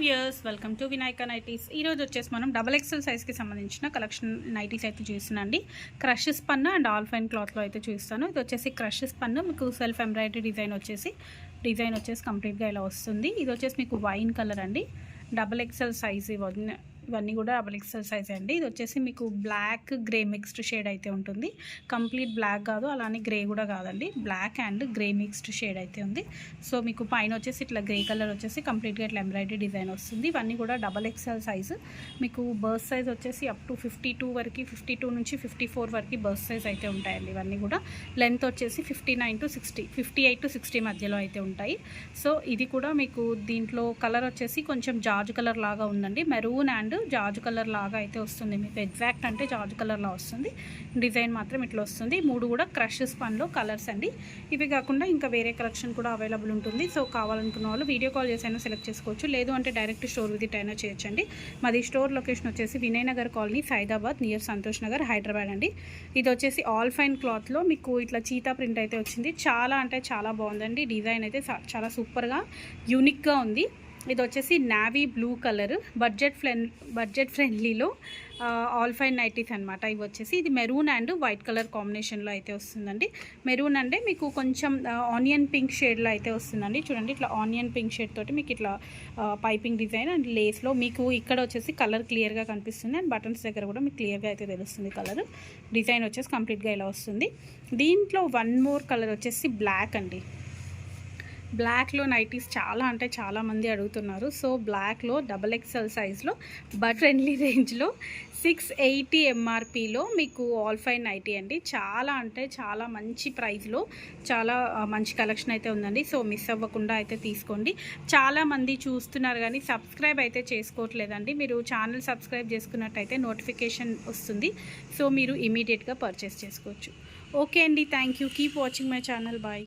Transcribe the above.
Viewers welcome to Vinayaka nighties. ఈరోజు వచ్చేసి మనం XXL సైజ్కి సంబంధించిన కలెక్షన్ నైటీస్ అయితే చూస్తున్నాండి. Crush spun and all fine క్లాత్లో అయితే చూస్తాను. ఇది వచ్చేసి క్రష్ స్పన్, మీకు సెల్ఫ్ ఎంబ్రాయిడరీ డిజైన్ వచ్చేసి కంప్లీట్గా ఇలా వస్తుంది. ఇది వచ్చేసి మీకు వైన్ కలర్ అండి. XXL సైజ్ ఇవన్నీ కూడా XXL సైజ్ అండి. ఇది వచ్చేసి మీకు బ్లాక్ గ్రే మిక్స్డ్ షేడ్ అయితే ఉంటుంది. కంప్లీట్ బ్లాక్ కాదు, అలానే గ్రే కూడా కాదండి, black and grey mixed shade అయితే ఉంది. సో మీకు పైన వచ్చేసి ఇట్లా గ్రే కలర్ వచ్చేసి కంప్లీట్గా ఇట్లా ఎంబ్రాయిడరీ డిజైన్ వస్తుంది. ఇవన్నీ కూడా XXL సైజు. మీకు బర్త్ సైజ్ వచ్చేసి అప్ టు 52 వరకు, 52 నుంచి 54 వరకు బర్త్ సైజ్ అయితే ఉంటాయండి. ఇవన్నీ కూడా లెంత్ వచ్చేసి 59 to 60, 58 to 60 మధ్యలో అయితే ఉంటాయి. సో ఇది కూడా మీకు దీంట్లో కలర్ వచ్చేసి కొంచెం జార్జ్ కలర్ లాగా ఉందండి. మెరూన్ అండ్ జార్జ్ కలర్ లాగా అయితే వస్తుంది. మీకు ఎగ్జాక్ట్ అంటే జార్జ్ కలర్లా వస్తుంది. డిజైన్ మాత్రం ఇట్లా వస్తుంది. మూడు కూడా క్రష్ స్పన్లో కలర్స్ అండి. ఇవి కాకుండా ఇంకా వేరే కలెక్షన్ కూడా అవైలబుల్ ఉంటుంది. సో కావాలనుకున్న వాళ్ళు వీడియో కాల్ చేసి అయినా సెలెక్ట్ చేసుకోవచ్చు, లేదు అంటే డైరెక్ట్ స్టోర్ విజిట్ అయినా చేయొచ్చండి. మాది స్టోర్ లొకేషన్ వచ్చేసి వినయ్ నగర్ కాలనీ, సైదాబాద్, నియర్ సంతోష్ నగర్, హైదరాబాద్ అండి. ఇది వచ్చేసి ఆల్ ఫైన్ క్లాత్లో మీకు ఇట్లా చీతా ప్రింట్ అయితే వచ్చింది. చాలా అంటే చాలా బాగుందండి. డిజైన్ అయితే చాలా సూపర్గా యూనిక్గా ఉంది. ఇది వచ్చేసి నావీ బ్లూ కలర్, బడ్జెట్ ఫ్రెండ్లీలో ఆల్ ఫైన్ నైటీస్ అనమాట. ఇవి వచ్చేసి ఇది మెరూన్ అండ్ వైట్ కలర్ కాంబినేషన్లో అయితే వస్తుందండి. మెరూన్ అంటే మీకు కొంచెం ఆనియన్ పింక్ షేడ్లో అయితే వస్తుందండి. చూడండి, ఇట్లా ఆనియన్ పింక్ షేడ్ తోటి మీకు ఇట్లా పైపింగ్ డిజైన్ అండ్ లేస్లో మీకు ఇక్కడ వచ్చేసి కలర్ క్లియర్గా కనిపిస్తుంది. అండ్ బటన్స్ దగ్గర కూడా మీకు క్లియర్గా అయితే తెలుస్తుంది కలర్. డిజైన్ వచ్చేసి కంప్లీట్గా ఇలా వస్తుంది. దీంట్లో వన్ మోర్ కలర్ వచ్చేసి బ్లాక్ అండి. బ్లాక్లో నైటీస్ చాలా అంటే చాలామంది అడుగుతున్నారు. సో బ్లాక్లో XXL సైజ్లో బట్ ఫ్రెండ్లీ రేంజ్లో 680 MRPలో మీకు ఆల్ ఫైన్ నైటీ అండి. చాలా అంటే చాలా మంచి ప్రైస్లో చాలా మంచి కలెక్షన్ అయితే ఉందండి. సో మిస్ అవ్వకుండా అయితే తీసుకోండి. చాలామంది చూస్తున్నారు కానీ సబ్స్క్రైబ్ అయితే చేసుకోవట్లేదండి. మీరు ఛానల్ సబ్స్క్రైబ్ చేసుకున్నట్టయితే నోటిఫికేషన్ వస్తుంది. సో మీరు ఇమీడియట్గా పర్చేస్ చేసుకోవచ్చు. ఓకే అండి, thank you. Keep watching my channel. Bye.